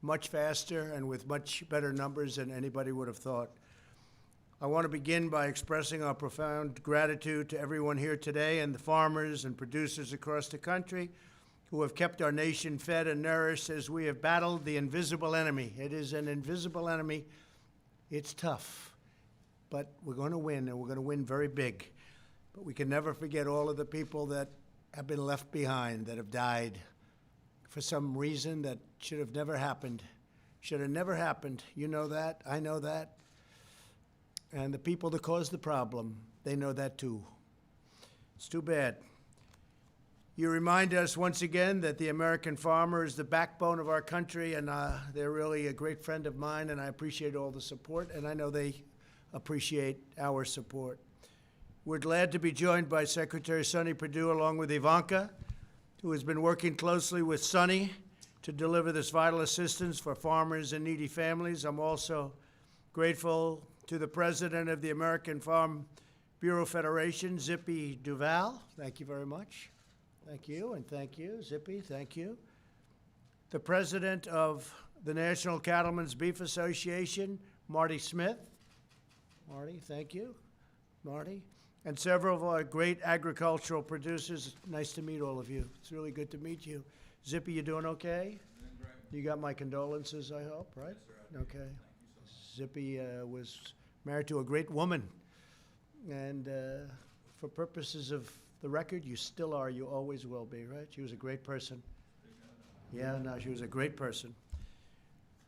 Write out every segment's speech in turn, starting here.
much faster and with much better numbers than anybody would have thought. I want to begin by expressing our profound gratitude to everyone here today and the farmers and producers across the country who have kept our nation fed and nourished as we have battled the invisible enemy. It is an invisible enemy. It's tough, but we're going to win, and we're going to win very big. But we can never forget all of the people that have been left behind, that have died for some reason that should have never happened. Should have never happened. You know that. I know that. And the people that caused the problem, they know that too. It's too bad. You remind us once again that the American farmer is the backbone of our country, and they're really a great friend of mine, and I appreciate all the support, and I know they appreciate our support. We're glad to be joined by Secretary Sonny Perdue along with Ivanka, who has been working closely with Sonny to deliver this vital assistance for farmers and needy families. I'm also grateful to the president of the American Farm Bureau Federation, Zippy Duval. Thank you very much. Thank you, and thank you, Zippy, thank you. The president of the National Cattlemen's Beef Association, Marty Smith. Marty, thank you, Marty. And several of our great agricultural producers. Nice to meet all of you. It's really good to meet you. Zippy, you doing okay? Doing great. You got my condolences, I hope, right? Yes, sir. Okay. Zippy was married to a great woman. And for purposes of the record, you still are, you always will be, right? She was a great person. Yeah, no, she was a great person.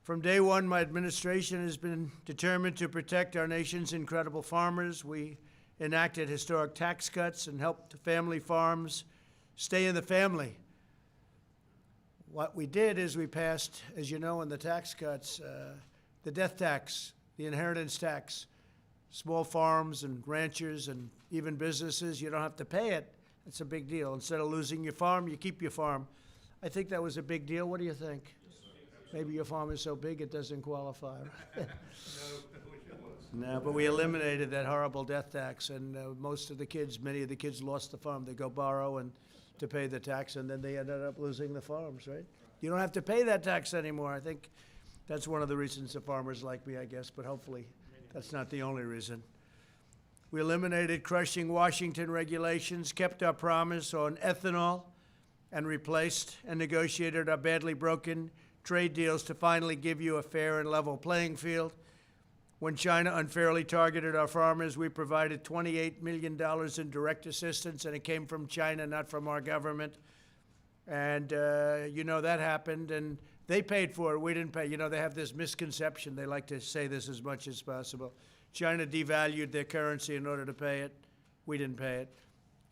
From day one, my administration has been determined to protect our nation's incredible farmers. We enacted historic tax cuts and helped family farms stay in the family. What we did is we passed, as you know, in the tax cuts, the death tax, the inheritance tax. Small farms and ranchers and even businesses, you don't have to pay it. It's a big deal. Instead of losing your farm, you keep your farm. I think that was a big deal. What do you think? Maybe your farm is so big it doesn't qualify. No, but we eliminated that horrible death tax, and most of the kids, many of the kids lost the farm. They go borrow and to pay the tax, and then they ended up losing the farms, right? You don't have to pay that tax anymore. I think that's one of the reasons the farmers like me, I guess, but hopefully that's not the only reason. We eliminated crushing Washington regulations, kept our promise on ethanol, and replaced and negotiated our badly broken trade deals to finally give you a fair and level playing field. When China unfairly targeted our farmers, we provided $28 million in direct assistance, and it came from China, not from our government. And you know, that happened, and they paid for it. We didn't pay. You know, they have this misconception. They like to say this as much as possible. China devalued their currency in order to pay it. We didn't pay it.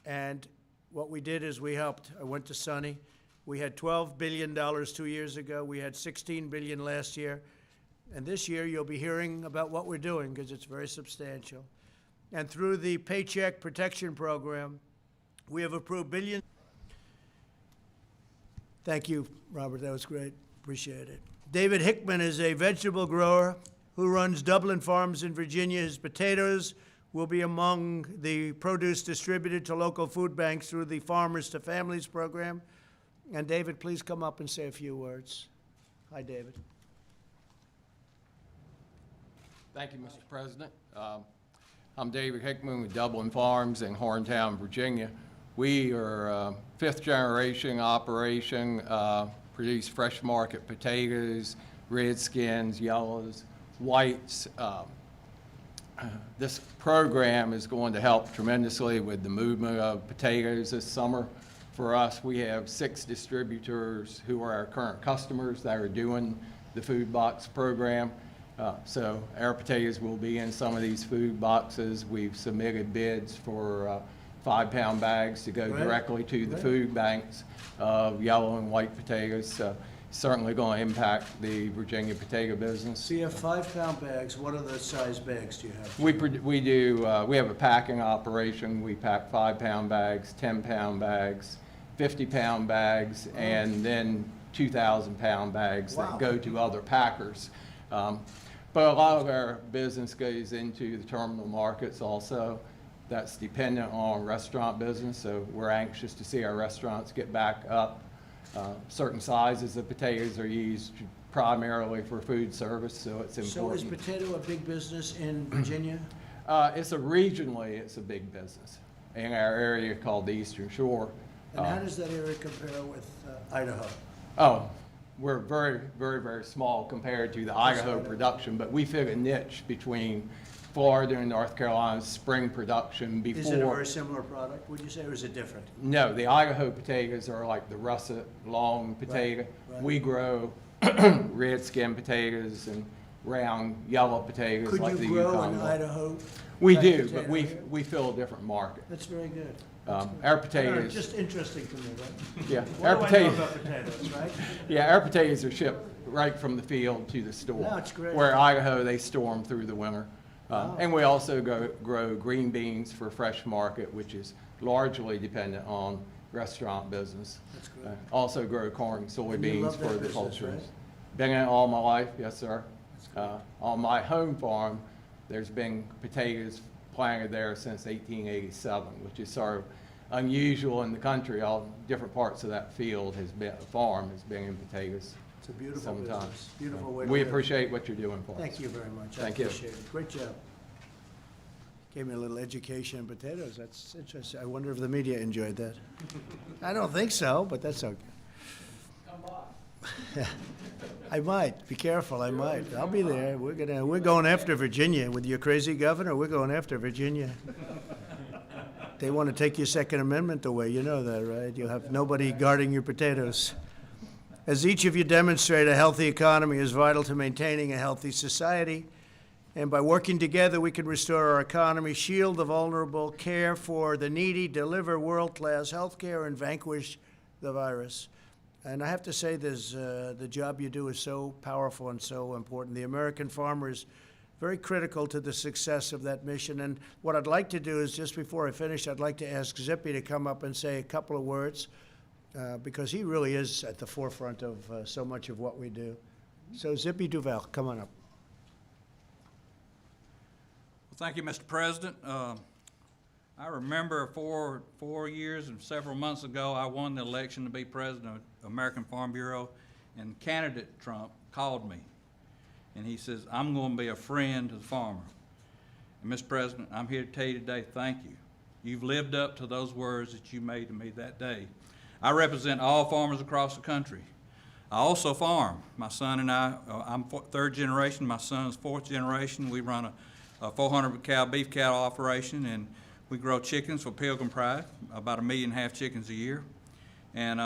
And what we did is we helped. I went to Sonny. We had $12 billion 2 years ago. We had $16 billion last year. And this year you'll be hearing about what we're doing because it's very substantial. And through the Paycheck Protection Program, we have approved billions. Thank you, Robert. That was great. Appreciate it. David Hickman is a vegetable grower who runs Dublin Farms in Virginia. His potatoes will be among the produce distributed to local food banks through the Farmers to Families program. And David, please come up and say a few words. Hi, David. Thank you, Mr. President. I'm David Hickman with Dublin Farms in Horntown, Virginia. We are a fifth-generation operation, produce fresh market potatoes, redskins, yellows, whites. This program is going to help tremendously with the movement of potatoes this summer. For us, we have 6 distributors who are our current customers that are doing the food box program. So our potatoes will be in some of these food boxes. We've submitted bids for 5-pound bags to go directly to the food banks of yellow and white potatoes. So certainly going to impact the Virginia potato business. So you have 5-pound bags. What other size bags do you have? We have a packing operation. We pack 5-pound bags, 10-pound bags, 50-pound bags, and then 2,000-pound bags that go to other packers. But a lot of our business goes into the terminal markets also. That's dependent on restaurant business, so we're anxious to see our restaurants get back up. Certain sizes of potatoes are used primarily for food service, so it's So is important. potato a big business in Virginia? Regionally, it's a big business in our area called the Eastern Shore. And how does that area compare with Idaho? Oh, we're very, very, very small compared to the Idaho production, but we fit a niche between Florida and North Carolina's spring production before. Is it a very similar product, would you say, or is it different? No, the Idaho potatoes are like the russet, long potato. right. We grow red skin potatoes and round yellow potatoes Could like the you grow Yukon. in Idaho? We type do, potato but we, here? we fill a different market. That's very good. Our I don't know, potatoes, Just interesting to me, right? yeah, What our do I know potatoes, about potatoes, right? yeah, our potatoes are shipped right from the field to the store. That's great. Where Idaho, they store them through the winter. Wow. And we also grow green beans for fresh market, which is largely dependent on restaurant business. That's great. Also grow corn, And you soybeans love that for the business, poultry. right? Been in it all my life, yes, sir. On my home farm, there's been potatoes planted there since 1887, which is sort of unusual in the country. All different parts of that field farm has been in potatoes. It's a beautiful Sometime. business, beautiful way to We live. appreciate what you're doing for us. Thank you very much. Thank I you. appreciate it. Great job. Gave me a little education in potatoes. That's interesting. I wonder if the media enjoyed that. I don't think so, but that's okay. I might. Be careful. I might. I'll be there. We're going after Virginia with your crazy governor. We're going after Virginia. They want to take your Second Amendment away. You know that, right? You'll have nobody guarding your potatoes. As each of you demonstrate, a healthy economy is vital to maintaining a healthy society. And by working together, we can restore our economy, shield the vulnerable, care for the needy, deliver world-class health care, and vanquish the virus. And I have to say, the job you do is so powerful and so important. The American farmer is very critical to the success of that mission. And what I'd like to do is, just before I finish, I'd like to ask Zippy to come up and say a couple of words, because he really is at the forefront of so much of what we do. So Zippy Duval, come on up. Well, thank you, Mr. President. I remember 4 years and several months ago, I won the election to be president of American Farm Bureau, and candidate Trump called me, and he says, I'm going to be a friend to the farmer. And Mr. President, I'm here to tell you today, thank you. You've lived up to those words that you made to me that day. I represent all farmers across the country. I also farm. My son and I'm third generation, my son's fourth generation. We run a 400 cow beef cattle operation, and we grow chickens for Pilgrim Pride, about 1.5 million chickens a year. And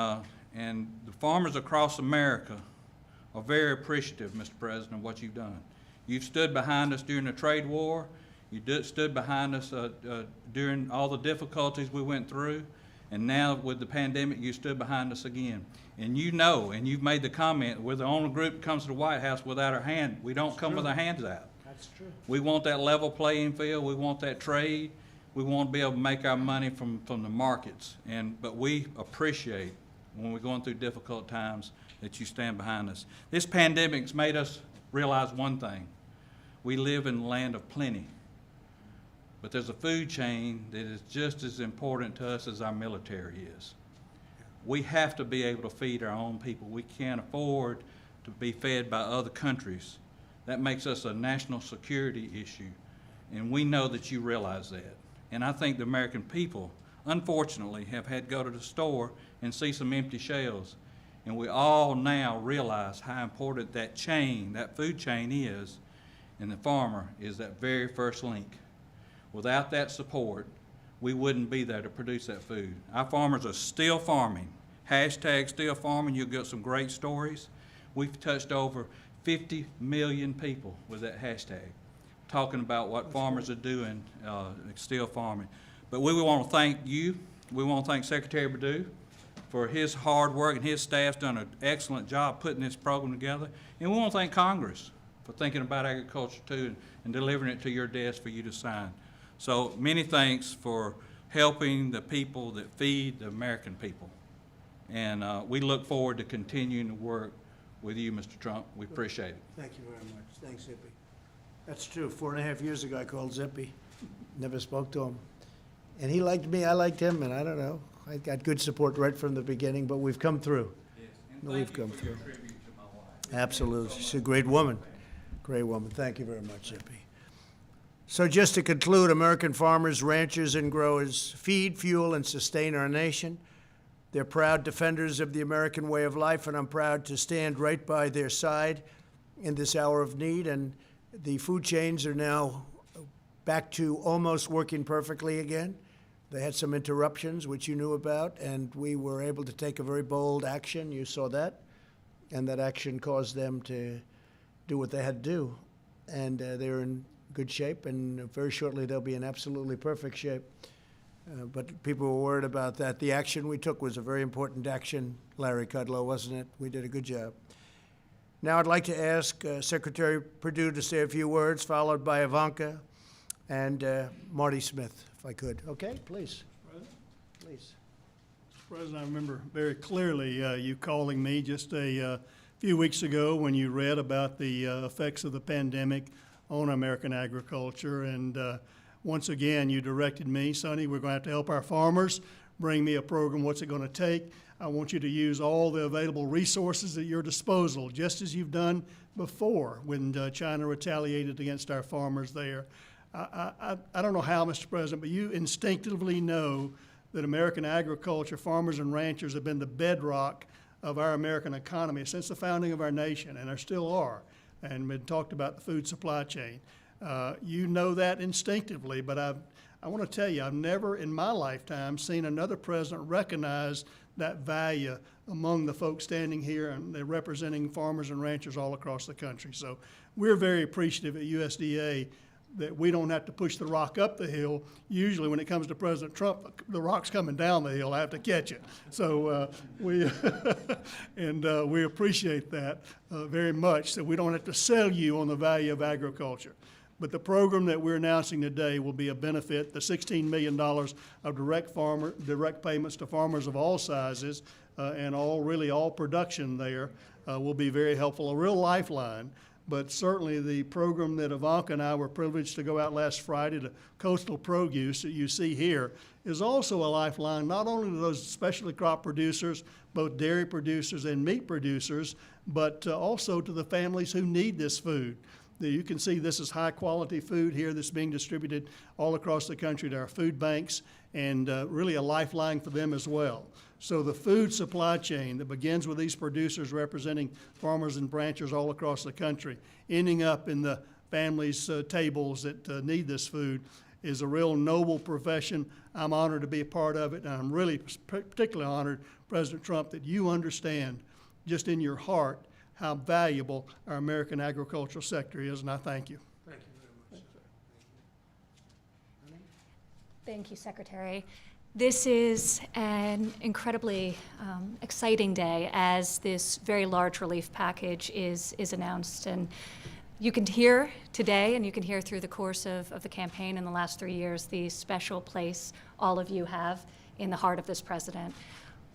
the farmers across America are very appreciative, Mr. President, of what you've done. You've stood behind us during the trade war. You stood behind us during all the difficulties we went through. And now with the pandemic, you stood behind us again. And you know, and you've made the comment, we're the only group that comes to the White House without our hand. We don't come with our hands out. That's true. We want that level playing field. We want that trade. We want to be able to make our money from the markets. But we appreciate, when we're going through difficult times, that you stand behind us. This pandemic's made us realize one thing. We live in a land of plenty. But there's a food chain that is just as important to us as our military is. We have to be able to feed our own people. We can't afford to be fed by other countries. That makes us a national security issue, and we know that you realize that. And I think the American people, unfortunately, have had to go to the store and see some empty shelves. And we all now realize how important that chain, that food chain is, and the farmer is that very first link. Without that support, we wouldn't be there to produce that food. Our farmers are still farming. Hashtag still farming. You'll get some great stories. We've touched over 50 million people with that hashtag, talking about what farmers are doing, still farming. But we want to thank you. We want to thank Secretary Perdue for his hard work, and his staff's done an excellent job putting this program together. And we want to thank Congress for thinking about agriculture too, and delivering it to your desk for you to sign. So many thanks for helping the people that feed the American people. And we look forward to continuing to work with you, Mr. Trump. We appreciate it. Thank you very much. Thanks, Zippy. That's true. 4.5 years ago, I called Zippy. Never spoke to him. And he liked me, I liked him, and I don't know. I got good support right from the beginning, but we've come through. Yes. And We've thank you come for your through. tribute to my wife. Absolutely. She's a great woman. Great woman. Thank you very much, Zippy. So just to conclude, American farmers, ranchers, and growers feed, fuel, and sustain our nation. They're proud defenders of the American way of life, and I'm proud to stand right by their side in this hour of need. And the food chains are now back to almost working perfectly again. They had some interruptions, which you knew about, and we were able to take a very bold action. You saw that. And that action caused them to do what they had to do. And they're in good shape, and very shortly they'll be in absolutely perfect shape. But people were worried about that. The action we took was a very important action, Larry Kudlow, wasn't it? We did a good job. Now I'd like to ask Secretary Perdue to say a few words, followed by Ivanka and Marty Smith, if I could. Okay, please. Please. Mr. President, I remember very clearly you calling me just a few weeks ago when you read about the effects of the pandemic on American agriculture. And once again, you directed me, Sonny, we're going to have to help our farmers. Bring me a program. What's it going to take? I want you to use all the available resources at your disposal, just as you've done before when China retaliated against our farmers there. I don't know how, Mr. President, but you instinctively know that American agriculture, farmers and ranchers have been the bedrock of our American economy since the founding of our nation, and there still are. And we talked about the food supply chain. You know that instinctively, but I want to tell you, I've never in my lifetime seen another president recognize that value among the folks standing here, and they're representing farmers and ranchers all across the country. So we're very appreciative at USDA that we don't have to push the rock up the hill. Usually when it comes to President Trump, the rock's coming down the hill. I have to catch it. So we appreciate that very much, that we don't have to sell you on the value of agriculture. But the program that we're announcing today will be a benefit. The $16 million of direct payments to farmers of all sizes and all production there will be very helpful, a real lifeline. But certainly the program that Ivanka and I were privileged to go out last Friday to Coastal Produce that you see here is also a lifeline, not only to those specialty crop producers, both dairy producers and meat producers, but also to the families who need this food. You can see this is high quality food here that's being distributed all across the country to our food banks, and really a lifeline for them as well. So the food supply chain that begins with these producers representing farmers and ranchers all across the country, ending up in the families' tables that need this food, is a real noble profession. I'm honored to be a part of it, and I'm really particularly honored, President Trump, that you understand just in your heart how valuable our American agricultural sector is, and I thank you. Thank you very much. Thank you, Secretary. This is an incredibly exciting day as this very large relief package is announced. And you can hear today, and you can hear through the course of the campaign in the last 3 years, the special place all of you have in the heart of this president.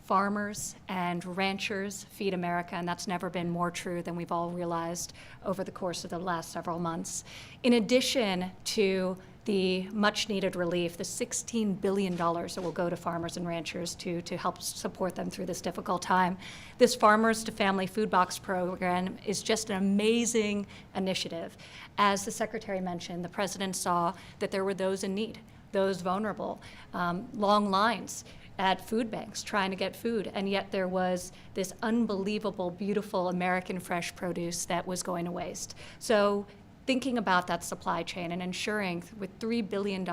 Farmers and ranchers feed America, and that's never been more true than we've all realized over the course of the last several months. In addition to the much-needed relief, the $16 billion that will go to farmers and ranchers to help support them through this difficult time. This Farmers to Family Food Box program is just an amazing initiative. As the Secretary mentioned, the President saw that there were those in need, those vulnerable, long lines at food banks trying to get food, and yet there was this unbelievable, beautiful American fresh produce that was going to waste. So thinking about that supply chain and ensuring with $3 billion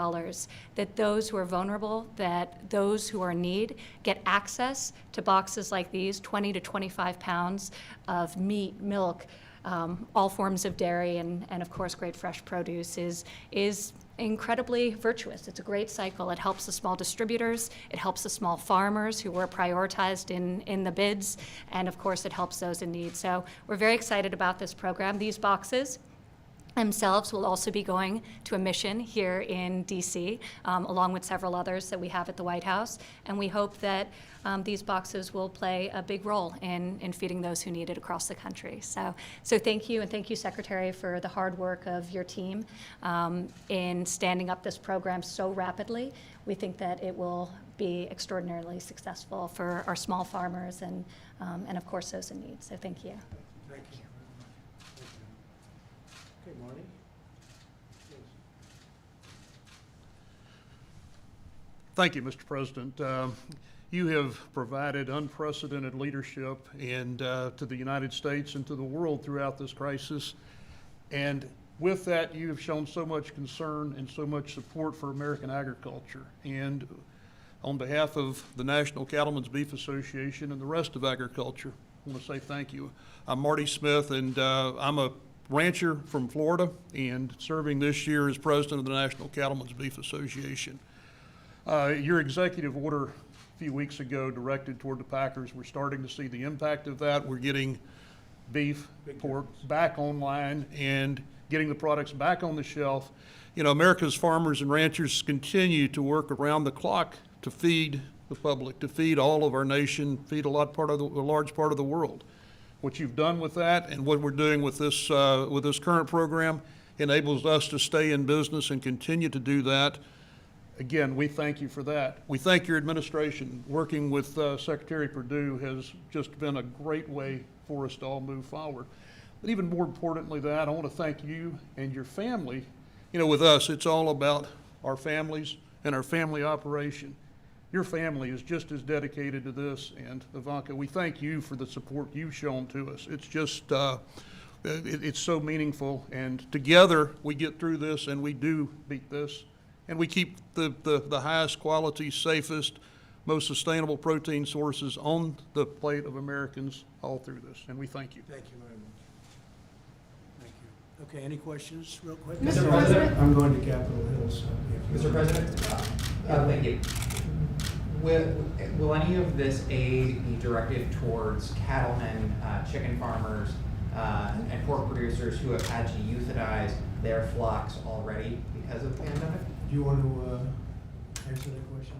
that those who are vulnerable, that those who are in need get access to boxes like these, 20 to 25 pounds of meat, milk, all forms of dairy, and of course great fresh produce is incredibly virtuous. It's a great cycle. It helps the small distributors, it helps the small farmers who were prioritized in the bids, and of course it helps those in need. So we're very excited about this program. These boxes themselves will also be going to a mission here in DC, along with several others that we have at the White House, and we hope that these boxes will play a big role in feeding those who need it across the country. So thank you, and thank you, Secretary, for the hard work of your team in standing up this program so rapidly. We think that it will be extraordinarily successful for our small farmers and of course those in need. So thank you. Thank you. Thank you, Mr. President. You have provided unprecedented leadership and to the United States and to the world throughout this crisis. And with that, you have shown so much concern and so much support for American agriculture. And on behalf of the National Cattlemen's Beef Association and the rest of agriculture, I want to say thank you. I'm Marty Smith, and I'm a rancher from Florida and serving this year as president of the National Cattlemen's Beef Association. Your executive order a few weeks ago directed toward the packers. We're starting to see the impact of that. We're getting beef, pork back online and getting the products back on the shelf. You know, America's farmers and ranchers continue to work around the clock to feed the public, to feed all of our nation, feed a large part of the world. What you've done with that and what we're doing with this current program enables us to stay in business and continue to do that. Again, we thank you for that. We thank your administration. Working with Secretary Perdue has just been a great way for us to all move forward. But even more importantly than that, I want to thank you and your family. You know, with us, it's all about our families and our family operation. Your family is just as dedicated to this, and Ivanka, we thank you for the support you've shown to us. It's just, it's so meaningful, and together we get through this and we do beat this. And we keep the highest quality, safest, most sustainable protein sources on the plate of Americans all through this. And we thank you. Thank you very much. Thank you. Okay, any questions real quick? Mr. President? I'm going to Capitol Hill, so. Mr. President? Thank you. Will any of this aid be directed towards cattlemen, chicken farmers, and pork producers who have had to euthanize their flocks already because of the pandemic? Do you want to answer that question?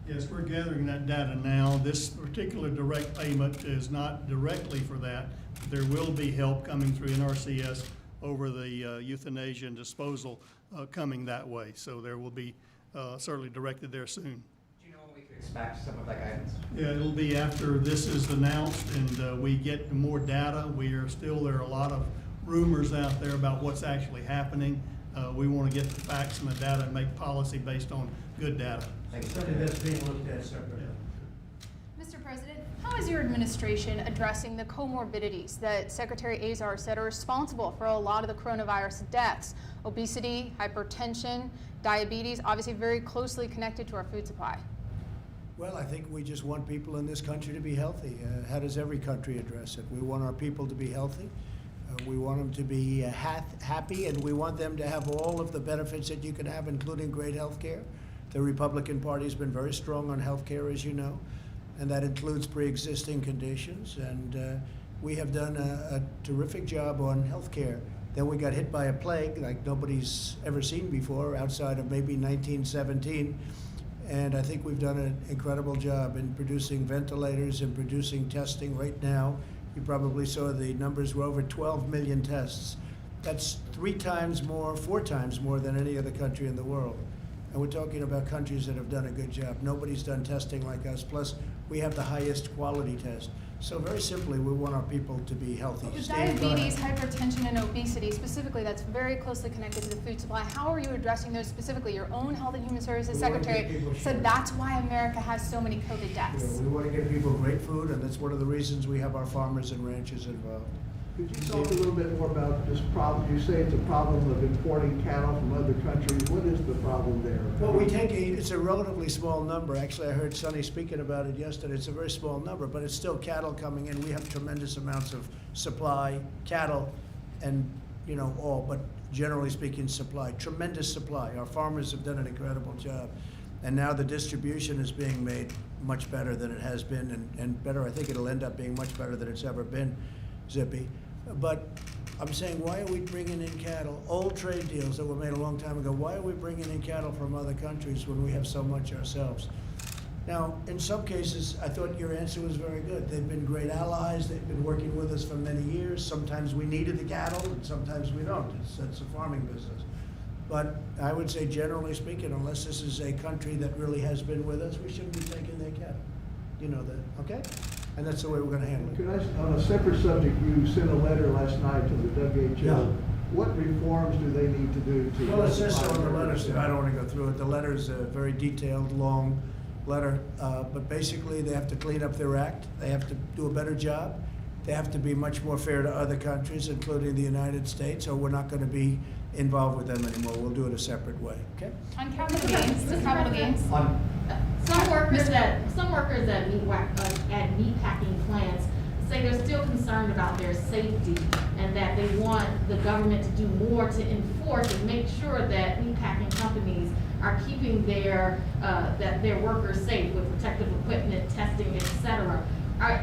Yes, we're gathering that data now. This particular direct payment is not directly for that. There will be help coming through NRCS over the euthanasia and disposal coming that way. So there will be certainly directed there soon. Do you know when we could expect some of that guidance? Yeah, it'll be after this is announced and we get more data. There are a lot of rumors out there about what's actually happening. We want to get the facts and the data and make policy based on good data. Thank you. Something that's being looked at separately. Mr. President, how is your administration addressing the comorbidities that Secretary Azar said are responsible for a lot of the coronavirus deaths? Obesity, hypertension, diabetes, obviously very closely connected to our food supply. Well, I think we just want people in this country to be healthy. How does every country address it? We want our people to be healthy. We want them to be happy, and we want them to have all of the benefits that you can have, including great health care. The Republican Party has been very strong on health care, as you know, and that includes pre-existing conditions. And we have done a terrific job on health care. Then we got hit by a plague like nobody's ever seen before, outside of maybe 1917. And I think we've done an incredible job in producing ventilators and producing testing right now. You probably saw the numbers were over 12 million tests. That's 4 times more than any other country in the world. And we're talking about countries that have done a good job. Nobody's done testing like us. Plus, we have the highest quality test. So very simply, we want our people to be healthy. With Steve, diabetes, hypertension, and obesity, specifically, that's very closely connected to the food supply. How are you addressing those specifically? Your own Health and Human Services We want to get Secretary people said sure. that's why America has so many COVID You deaths. know, we want to give people great food, and that's one of the reasons we have our farmers and ranchers involved. Could you talk a little bit more about this problem? You say it's a problem of importing cattle from other countries. What is the problem there? Well, it's a relatively small number. Actually, I heard Sonny speaking about it yesterday. It's a very small number, but it's still cattle coming in. We have tremendous amounts of supply, cattle, and, you know, all, but generally speaking, supply. Tremendous supply. Our farmers have done an incredible job. And now the distribution is being made much better than it has been, and better, I think it'll end up being much better than it's ever been, Zippy. But I'm saying, why are we bringing in cattle? Old trade deals that were made a long time ago, why are we bringing in cattle from other countries when we have so much ourselves? Now, in some cases, I thought your answer was very good. They've been great allies. They've been working with us for many years. Sometimes we needed the cattle, and sometimes we don't. It's a farming business. But I would say, generally speaking, unless this is a country that really has been with us, we shouldn't be taking their cattle. You know that, okay? And that's the way we're going to handle it. Could I, on a separate subject, you sent a letter last night to the WHO Yeah. what reforms do they need to do to? Well, it says so in the rectify their letters, I mistake? don't want to go through it. The letter's a very detailed, long letter, but basically, they have to clean up their act. They have to do a better job. They have to be much more fair to other countries, including the United States, or we're not going to be involved with them anymore. We'll do it a separate way, okay? On capital gains, capital gains. Some workers at meat packing plants say they're still concerned about their safety and that they want the government to do more to enforce and make sure that meat packing companies are keeping their workers safe with protective equipment, testing, etc.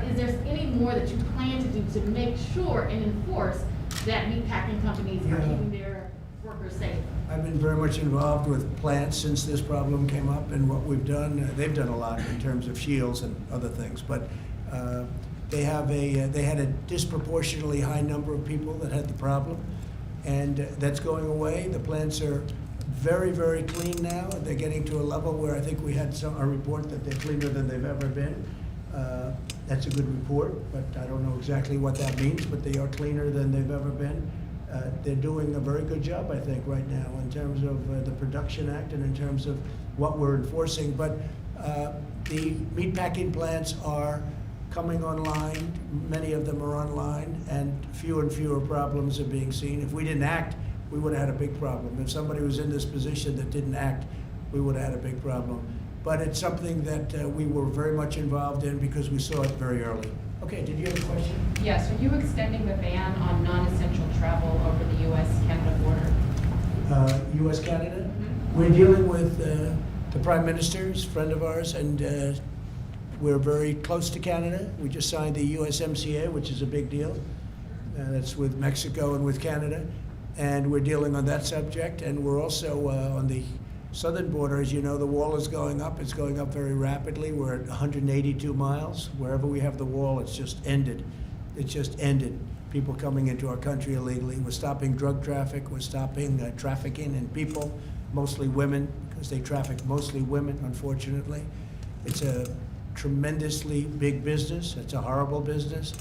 Is there any more that you plan to do to make sure and enforce that meatpacking companies are keeping their workers safe? I've been very much involved with plants since this problem came up, and what we've done, they've done a lot in terms of shields and other things, but they had a disproportionately high number of people that had the problem, and that's going away. The plants are very, very clean now. They're getting to a level where I think we had a report that they're cleaner than they've ever been. That's a good report, but I don't know exactly what that means, but they are cleaner than they've ever been. They're doing a very good job, I think, right now in terms of the Production Act and in terms of what we're enforcing. But the meatpacking plants are coming online. Many of them are online, and fewer problems are being seen. If we didn't act, we would have had a big problem. If somebody was in this position that didn't act, we would have had a big problem. But it's something that we were very much involved in because we saw it very early. Okay, did you have a question? Yes, are you extending the ban on non-essential travel over the U.S.-Canada border? U.S.-Canada? Mm-hmm. We're dealing with the Prime Minister's friend of ours, and we're very close to Canada. We just signed the USMCA, which is a big deal. That's with Mexico and with Canada. And we're dealing on that subject. And we're also on the southern border. As you know, the wall is going up. It's going up very rapidly. We're at 182 miles. Wherever we have the wall, it's just ended. It's just ended. People coming into our country illegally. We're stopping drug traffic. We're stopping trafficking in people, mostly women, because they traffic mostly women, unfortunately. It's a tremendously big business. It's a horrible business.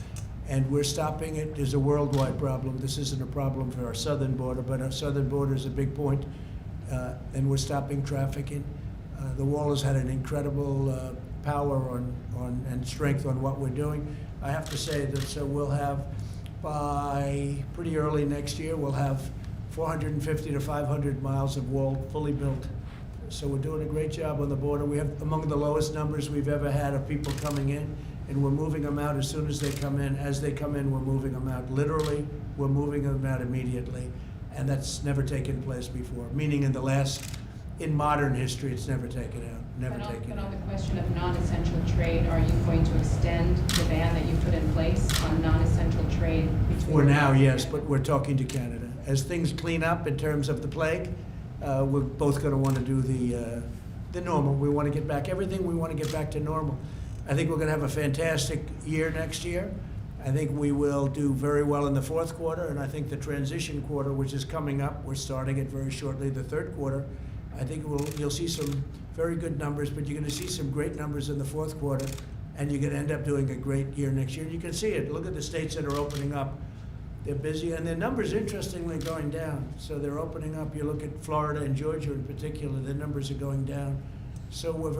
And we're stopping it. There's a worldwide problem. This isn't a problem for our southern border, but our southern border is a big point. And we're stopping trafficking. The wall has had an incredible power and strength on what we're doing. I have to say that so we'll have, by pretty early next year, we'll have 450 to 500 miles of wall fully built. So we're doing a great job on the border. We have among the lowest numbers we've ever had of people coming in, and we're moving them out as soon as they come in. As they come in, we're moving them out. Literally, we're moving them out immediately. And that's never taken place before, meaning in modern history, it's never taken out, never taken But out. on the question of non-essential trade, are you going to extend the ban that you put in place on non-essential trade between? For now, yes, but we're talking to Canada. As things clean up in terms of the plague, we're both going to want to do the normal. We want to get back everything. We want to get back to normal. I think we're going to have a fantastic year next year. I think we will do very well in the fourth quarter, and I think the transition quarter, which is coming up, we're starting it very shortly, the third quarter, I think you'll see some very good numbers, but you're going to see some great numbers in the fourth quarter, and you're going to end up doing a great year next year. And you can see it. Look at the states that are opening up. They're busy, and their numbers, interestingly, are going down. So they're opening up. You look at Florida and Georgia in particular, their numbers are going down. So we're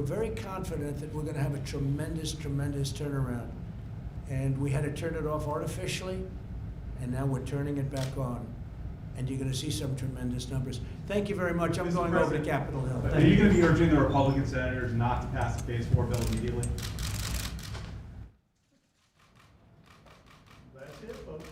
very confident that we're going to have a tremendous turnaround. And we had to turn it off artificially, and now we're turning it back on. And you're going to see some tremendous numbers. Thank you very much. I'm going over to Capitol Hill. Are you going to be urging the Republican senators not to pass the Phase 4 bill immediately? That's it, folks.